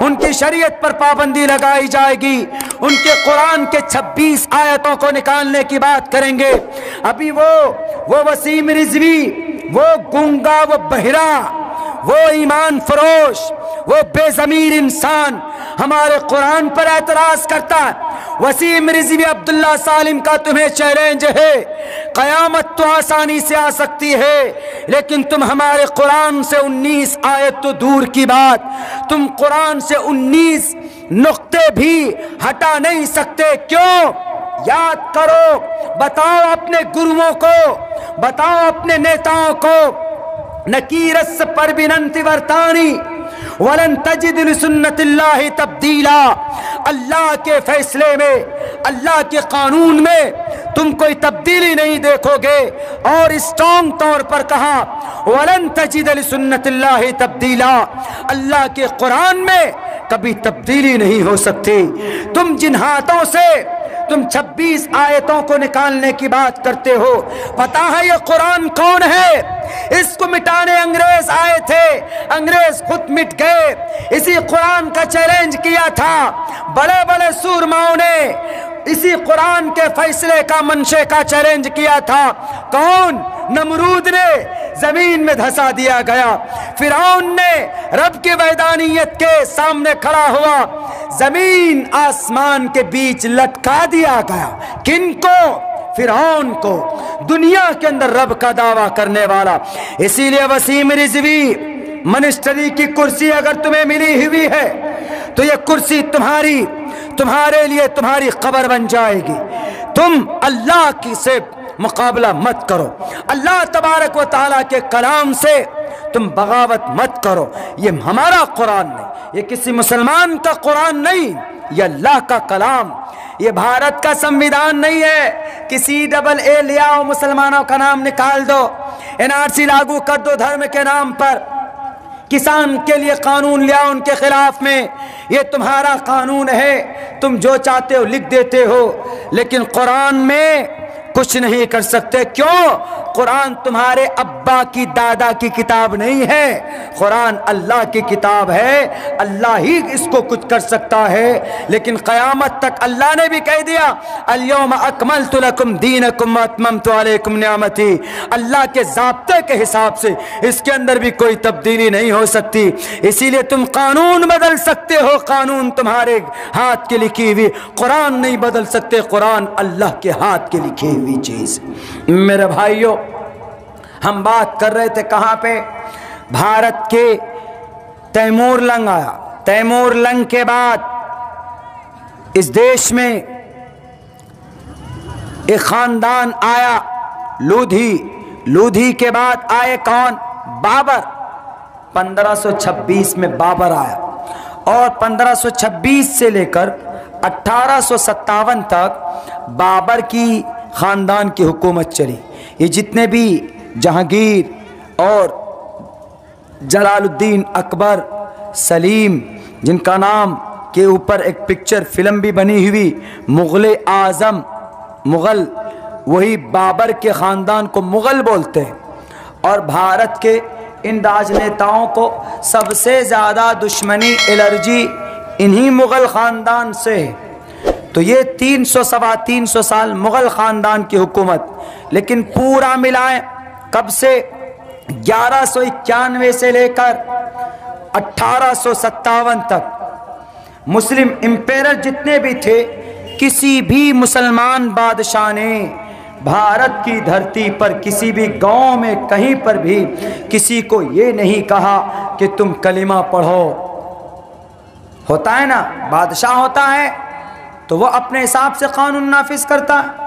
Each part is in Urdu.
ان کی شریعت پر پابندی لگائی جائے گی، ان کے قرآن کے 26 آیتوں کو نکالنے کی بات کریں گے۔ ابھی وہ وسیم رضوی، وہ گونگا، وہ بہرا، وہ ایمان فروش، وہ بے ضمیر انسان ہمارے قرآن پر اعتراض کرتا ہے۔ وسیم رضوی عبداللہ سالم کا تمہیں چیلنج ہے، قیامت تو آسانی سے آ سکتی ہے، لیکن تم ہمارے قرآن سے 19 آیت تو دور کی بات، تم قرآن سے 19 نقطے بھی ہٹا نہیں سکتے، کیوں؟ یاد کرو، بتاؤ اپنے گروؤں کو، بتاؤ اپنے نیتاؤں کو، نکیرس پر بننتی ورتانی ولن تجد لسنت اللہ تبدیلا، اللہ کے فیصلے میں، اللہ کے قانون میں تم کوئی تبدیلی نہیں دیکھو گے، اور اسٹرانگ طور پر کہا ولن تجد لسنت اللہ تبدیلا، اللہ کے قرآن میں کبھی تبدیلی نہیں ہو سکتی۔ تم جن ہاتھوں سے تم 26 آیتوں کو نکالنے کی بات کرتے ہو، پتا ہے یہ قرآن کون ہے؟ اس کو مٹانے انگریز آئے تھے، انگریز خود مٹ گئے۔ اسی قرآن کا چیلنج کیا تھا بڑے بڑے سورماؤں نے، اسی قرآن کے فیصلے کا منشے کا چیلنج کیا تھا۔ کون؟ نمرود نے، زمین میں دھسا دیا گیا۔ فرعون نے رب کی وحدانیت کے سامنے کھڑا ہوا، زمین آسمان کے بیچ لٹکا دیا گیا۔ کن کو؟ فرعون کو، دنیا کے اندر رب کا دعویٰ کرنے والا۔ اسی لیے وسیم رضوی، منسٹری کی کرسی اگر تمہیں ملی ہوئی ہے تو یہ کرسی تمہارے لیے تمہاری قبر بن جائے گی۔ تم اللہ کی سے مقابلہ مت کرو، اللہ تبارک و تعالیٰ کے کلام سے تم بغاوت مت کرو۔ یہ ہمارا قرآن نہیں، یہ کسی مسلمان کا قرآن نہیں، یہ اللہ کا کلام، یہ بھارت کا سمویدھان نہیں ہے۔ کسی ڈبل اے لے آؤ، مسلمانوں کا نام نکال دو، NRC لاگو کر دو دھرم کے نام پر، کسان کے لیے قانون لے آؤ ان کے خلاف میں، یہ تمہارا قانون ہے، تم جو چاہتے ہو لکھ دیتے ہو، لیکن قرآن میں کچھ نہیں کر سکتے۔ کیوں؟ قرآن تمہارے ابا کی دادا کی کتاب نہیں ہے، قرآن اللہ کی کتاب ہے، اللہ ہی اس کو کچھ کر سکتا ہے۔ لیکن قیامت تک اللہ نے بھی کہہ دیا الیوم اکملت لکم دینکم واتممت علیکم نعمتی، اللہ کے ضابطے کے حساب سے اس کے اندر بھی کوئی تبدیلی نہیں ہو سکتی۔ اسی لیے تم قانون بدل سکتے ہو، قانون تمہارے ہاتھ کی لکھی ہوئی، قرآن نہیں بدل سکتے، قرآن اللہ کے ہاتھ کی لکھی ہوئی چیز۔ میرے بھائیوں، ہم بات کر رہے تھے کہاں پہ؟ بھارت کے تیمور لنگ آیا، تیمور لنگ کے بعد اس دیش میں ایک خاندان آیا، لودھی کے بعد آئے کون؟ بابر۔ 1526 میں بابر آیا، اور 1526 سے لے کر 1857 تک بابر کی خاندان کی حکومت چلی۔ یہ جتنے بھی جہانگیر اور جلال الدین اکبر، سلیم، جن کا نام کے اوپر ایک پکچر فلم بھی بنی ہوئی، مغل اعظم، مغل، وہی بابر کے خاندان کو مغل بولتے ہیں۔ اور بھارت کے ان راجنیتاؤں کو سب سے زیادہ دشمنی، الرجی انہی مغل خاندان سے ہے۔ تو یہ 300 سال مغل خاندان کی حکومت، لیکن پورا ملائیں کب سے؟ 1191 سے لے کر 1857 تک مسلم امپیرر جتنے بھی تھے، کسی بھی مسلمان بادشاہ نے بھارت کی دھرتی پر کسی بھی گاؤں میں کہیں پر بھی کسی کو یہ نہیں کہا کہ تم کلمہ پڑھو۔ ہوتا ہے نا، بادشاہ ہوتا ہے تو وہ اپنے حساب سے قانون نافذ کرتا ہے۔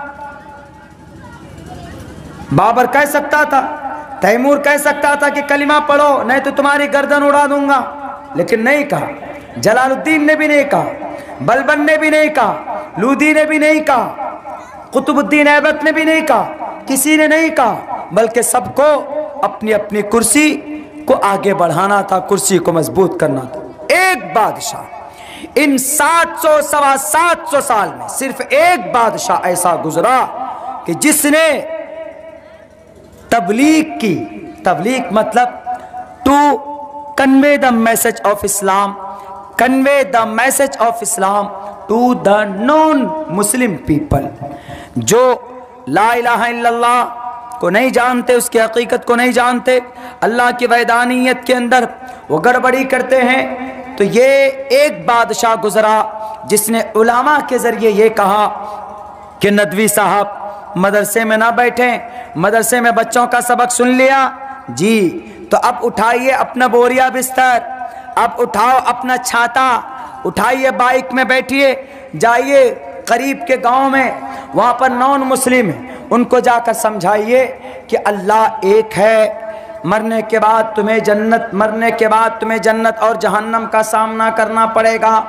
بابر کہہ سکتا تھا، تیمور کہہ سکتا تھا کہ کلمہ پڑھو نہیں تو تمہاری گردن اڑا دوں گا، لیکن نہیں کہا۔ جلال الدین نے بھی نہیں کہا، بلبن نے بھی نہیں کہا، لودھی نے بھی نہیں کہا، قطب الدین ایبک نے بھی نہیں کہا، کسی نے نہیں کہا، بلکہ سب کو اپنی اپنی کرسی کو آگے بڑھانا تھا، کرسی کو مضبوط کرنا تھا۔ ایک بادشاہ، ان 700 سال میں صرف ایک بادشاہ ایسا گزرا کہ جس نے تبلیغ کی، تبلیغ مطلب to convey the message of Islam, convey the message of Islam to the non-Muslim people. جو لا الہ الا اللہ کو نہیں جانتے، اس کی حقیقت کو نہیں جانتے، اللہ کی وحدانیت کے اندر وہ گڑبڑی کرتے ہیں، تو یہ ایک بادشاہ گزرا جس نے علماء کے ذریعے یہ کہا کہ ندوی صاحب مدرسے میں نہ بیٹھیں، مدرسے میں بچوں کا سبق سن لیا جی، تو اب اٹھائیے اپنا بوریا بستر، اب اٹھاؤ اپنا چھاتا، اٹھائیے بائک میں بیٹھیے، جائیے قریب کے گاؤں میں، وہاں پر نان مسلم ہیں، ان کو جا کر سمجھائیے کہ اللہ ایک ہے، مرنے کے بعد تمہیں جنت اور جہنم کا سامنا کرنا پڑے گا،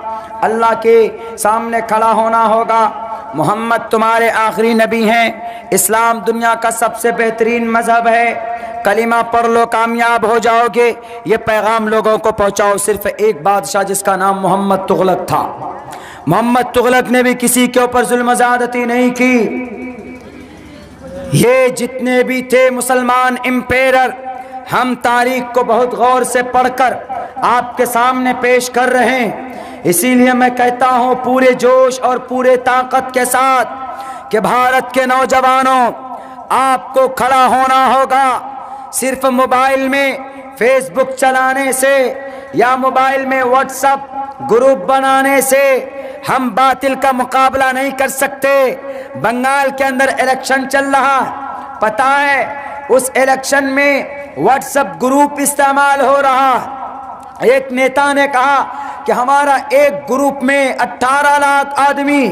اللہ کے سامنے کھڑا ہونا ہوگا، محمد تمہارے آخری نبی ہیں، اسلام دنیا کا سب سے بہترین مذہب ہے، کلمہ پڑھ لو کامیاب ہو جاؤ گے، یہ پیغام لوگوں کو پہنچاؤ۔ صرف ایک بادشاہ جس کا نام محمد تغلق تھا، محمد تغلق نے بھی کسی کے اوپر ظلم زیادتی نہیں کی۔ یہ جتنے بھی تھے مسلمان امپیرر، ہم تاریخ کو بہت غور سے پڑھ کر آپ کے سامنے پیش کر رہے ہیں، اسی لیے میں کہتا ہوں پورے جوش اور پورے طاقت کے ساتھ کہ بھارت کے نوجوانوں، آپ کو کھڑا ہونا ہوگا۔ صرف موبائل میں فیس بک چلانے سے یا موبائل میں واٹس ایپ گروپ بنانے سے ہم باطل کا مقابلہ نہیں کر سکتے۔ بنگال کے اندر الیکشن چل رہا، پتہ ہے اس الیکشن میں واٹس ایپ گروپ استعمال ہو رہا۔ ایک نیتا نے کہا کہ ہمارا ایک گروپ میں 18 لاکھ آدمی،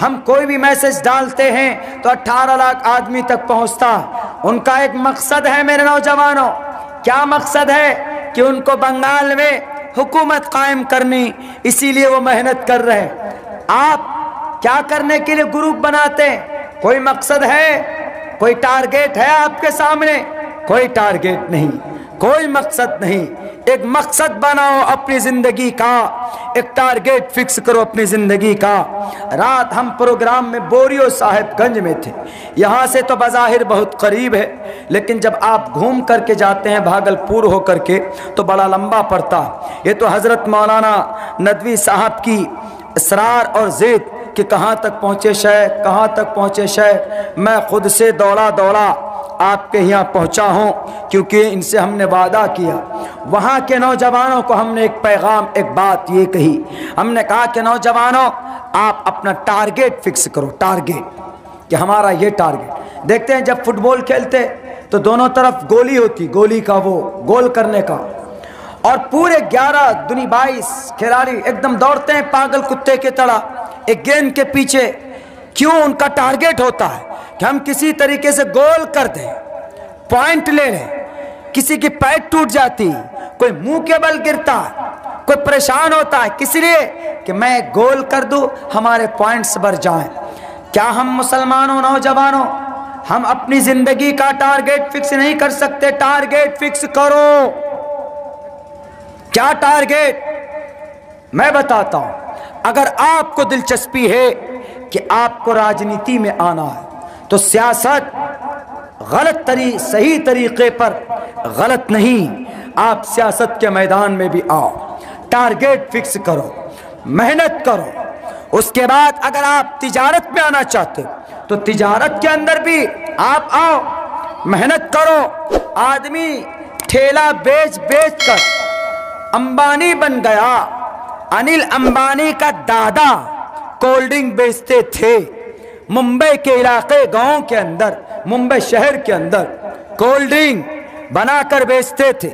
ہم کوئی بھی میسج ڈالتے ہیں تو 18 لاکھ آدمی تک پہنچتا۔ ان کا ایک مقصد ہے میرے نوجوانوں، کیا مقصد ہے؟ کہ ان کو بنگال میں حکومت قائم کرنی، اسی لیے وہ محنت کر رہے ہیں۔ آپ کیا کرنے کے لیے گروپ بناتے ہیں؟ کوئی مقصد ہے؟ کوئی ٹارگیٹ ہے آپ کے سامنے؟ کوئی ٹارگیٹ نہیں، کوئی مقصد نہیں۔ ایک مقصد بناؤ اپنی زندگی کا، ایک ٹارگیٹ فکس کرو اپنی زندگی کا۔ رات ہم پروگرام میں بوریو صاحب گنج میں تھے، یہاں سے تو بظاہر بہت قریب ہے، لیکن جب آپ گھوم کر کے جاتے ہیں بھاگلپور ہو کر کے تو بڑا لمبا پڑتا۔ یہ تو حضرت مولانا ندوی صاحب کی اصرار اور ضد کہ کہاں تک پہنچے شیخ، کہاں تک پہنچے شیخ، میں خود سے دوڑا آپ کے یہاں پہنچا ہوں، کیونکہ ان سے ہم نے وعدہ کیا۔ وہاں کے نوجوانوں کو ہم نے ایک پیغام، ایک بات یہ کہی، ہم نے کہا کہ نوجوانوں آپ اپنا ٹارگیٹ فکس کرو، ٹارگیٹ کہ ہمارا یہ ٹارگیٹ۔ دیکھتے ہیں جب فٹ بال کھیلتے تو دونوں طرف گولی ہوتی، گولی کا وہ گول کرنے کا، اور پورے 22 کھلاڑی ایک دم دوڑتے ہیں پاگل کتے کے طرح ایک گیند کے پیچھے۔ کیوں؟ ان کا ٹارگیٹ ہوتا ہے کہ ہم کسی طریقے سے گول کر دیں، پوائنٹ لے لیں۔ کسی کی پیٹ ٹوٹ جاتی، کوئی منہ کے بل گرتا، کوئی پریشان ہوتا ہے، کس لیے کہ میں گول کر دوں، ہمارے پوائنٹس بڑھ جائیں۔ کیا ہم مسلمانوں نوجوانوں ہم اپنی زندگی کا ٹارگیٹ فکس نہیں کر سکتے؟ ٹارگیٹ فکس کرو۔ کیا ٹارگیٹ؟ میں بتاتا ہوں۔ اگر آپ کو دلچسپی ہے کہ آپ کو راجنیتی میں آنا ہے تو سیاست صحیح طریقے پر غلط نہیں، آپ سیاست کے میدان میں بھی آؤ، ٹارگیٹ فکس کرو، محنت کرو۔ اس کے بعد اگر آپ تجارت میں آنا چاہتے تو تجارت کے اندر بھی آپ آؤ، محنت کرو۔ آدمی ٹھیلا بیچ کر امبانی بن گیا۔ انل امبانی کا دادا کولڈ ڈرنک بیچتے تھے ممبئی کے علاقے، گاؤں کے اندر، ممبئی شہر کے اندر کولڈ ڈرنک بنا کر بیچتے تھے۔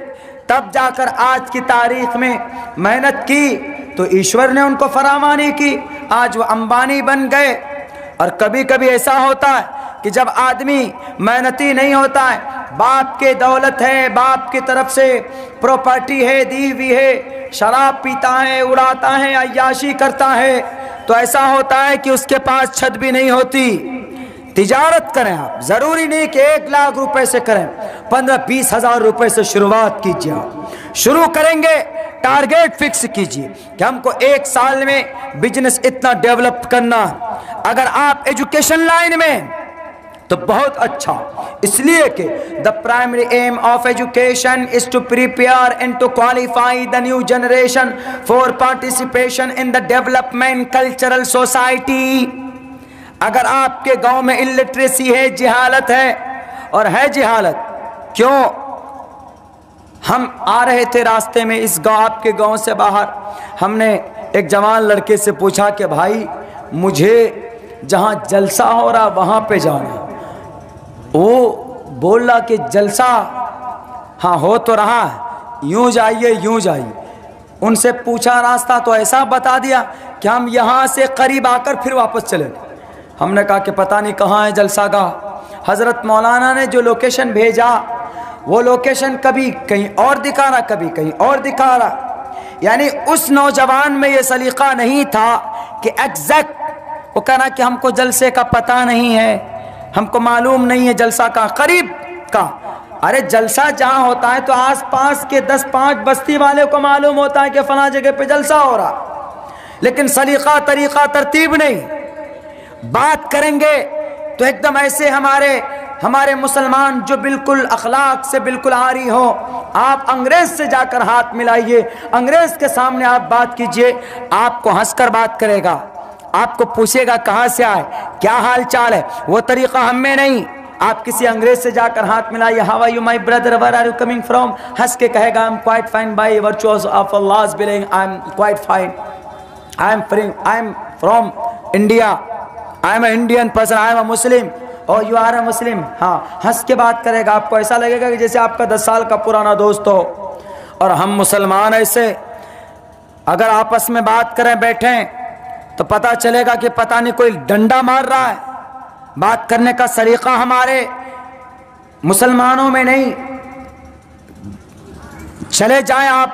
تب جا کر آج کی تاریخ میں محنت کی تو ایشور نے ان کو فراوانی کی، آج وہ امبانی بن گئے۔ اور کبھی کبھی ایسا ہوتا ہے کہ جب آدمی محنتی نہیں ہوتا ہے، باپ کے دولت ہے، باپ کی طرف سے پراپرٹی ہے، دی ہوئی ہے، شراب پیتا ہے، اڑاتا ہے، عیاشی کرتا ہے، تو ایسا ہوتا ہے کہ اس کے پاس چھت بھی نہیں ہوتی۔ تجارت کریں آپ، ضروری نہیں کہ 1 لاکھ روپے سے کریں، 15-20 ہزار روپے سے شروعات کیجیے۔ آپ شروع کریں گے، ٹارگیٹ فکس کیجیے کہ ہم کو 1 سال میں بزنس اتنا ڈیولپ کرنا۔ اگر آپ ایجوکیشن لائن میں تو بہت اچھا، اس لیے کہ the primary aim of education is to prepare and to qualify the new generation for participation in the development cultural society. اگر آپ کے گاؤں میں illiteracy ہے، جہالت ہے، اور ہے جہالت، کیوں؟ ہم آ رہے تھے راستے میں اس گاؤں، آپ کے گاؤں سے باہر، ہم نے ایک جوان لڑکے سے پوچھا کہ بھائی مجھے جہاں جلسہ ہو رہا وہاں پہ جانا. وہ بول رہا کہ جلسہ ہاں ہو تو رہا ہے، یوں جائیے یوں جائیے. ان سے پوچھا راستہ تو ایسا بتا دیا کہ ہم یہاں سے قریب آ کر پھر واپس چلے. ہم نے کہا کہ پتہ نہیں کہاں ہے جلسہ گاہ. حضرت مولانا نے جو لوکیشن بھیجا وہ لوکیشن کبھی کہیں اور دکھا رہا، کبھی کہیں اور دکھا رہا. یعنی اس نوجوان میں یہ سلیقہ نہیں تھا کہ ایگزیکٹ وہ کہنا کہ ہم کو جلسے کا پتہ نہیں ہے، ہم کو معلوم نہیں ہے جلسہ کا قریب کا. ارے جلسہ جہاں ہوتا ہے تو آس پاس کے 10-5 بستی والے کو معلوم ہوتا ہے کہ فلاں جگہ پہ جلسہ ہو رہا، لیکن سلیقہ طریقہ ترتیب نہیں. بات کریں گے تو ایک دم ایسے ہمارے مسلمان جو بالکل اخلاق سے بالکل عاری ہو. آپ انگریز سے جا کر ہاتھ ملائیے، انگریز کے سامنے آپ بات کیجئے، آپ کو ہنس کر بات کرے گا، آپ کو پوچھے گا کہاں سے آئے، کیا حال چال ہے. وہ طریقہ ہم میں نہیں. آپ کسی انگریز سے جا کر ہاتھ ملائیے، how are you my brother, where are you coming from, ہنس کے کہے گا I am quite fine by virtues of Allah's willing, I am quite fine, I am from India, I am a Indian person, I am a Muslim. اور یو آر اے مسلم. ہاں ہنس کے بات کرے گا. آپ کو ایسا لگے گا کہ جیسے آپ کا 10 سال کا پرانا دوست ہو. اور ہم مسلمان ایسے اگر آپس میں بات کریں بیٹھیں تو پتہ چلے گا کہ پتہ نہیں کوئی ڈنڈا مار رہا ہے. بات کرنے کا سلیقہ ہمارے مسلمانوں میں نہیں. چلے جائیں آپ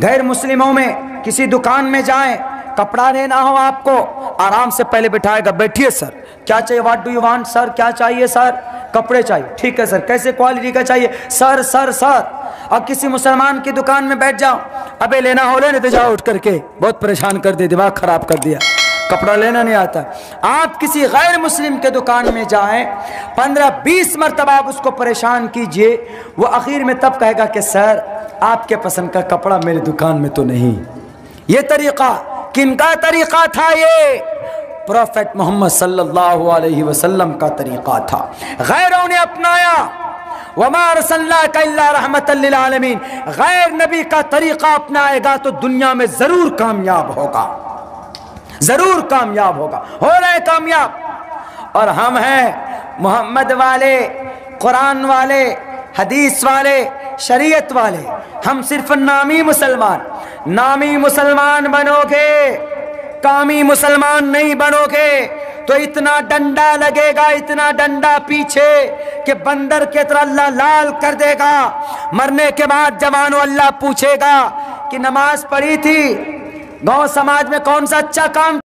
غیر مسلموں میں کسی دکان میں جائیں، کپڑا لینا ہو آپ کو، آرام سے پہلے بٹھائے گا، بیٹھیے سر کیا چاہیے، واٹ ڈو یو وانٹ سر، کیا چاہیے سر، کپڑے چاہیے، ٹھیک ہے سر، کیسے کوالٹی کا چاہیے سر سر سر. اور کسی مسلمان کی دکان میں بیٹھ جاؤ، ابے لینا ہو لینے تو جاؤ اٹھ کر کے، بہت پریشان کر دیا، دماغ خراب کر دیا، کپڑا لینا نہیں آتا. آپ کسی غیر مسلم کے دکان میں جائیں، 15-20 مرتبہ آپ اس کو پریشان کیجئے، وہ اخیر میں تب کہے گا کہ سر آپ کے پسند کا کپڑا میری دکان میں تو نہیں. یہ طریقہ کن کا طریقہ تھا؟ یہ پروفیٹ محمد صلی اللہ علیہ وسلم کا طریقہ تھا. غیروں نے اپنایا، وما ارسلناک الا رحمتا للعالمین. غیر نبی کا طریقہ اپنائے گا تو دنیا میں ضرور کامیاب ہوگا، ضرور کامیاب ہوگا، ہو رہے کامیاب. اور ہم ہیں محمد والے، قرآن والے، حدیث والے، شریعت والے. ہم صرف نامی مسلمان بنو گے، کامی مسلمان نہیں بنو گے تو اتنا ڈنڈا لگے گا، اتنا ڈنڈا پیچھے کہ بندر کی طرح اللہ لال کر دے گا. مرنے کے بعد جوانوں اللہ پوچھے گا کہ نماز پڑھی تھی، گاؤں سماج میں کون سا اچھا کام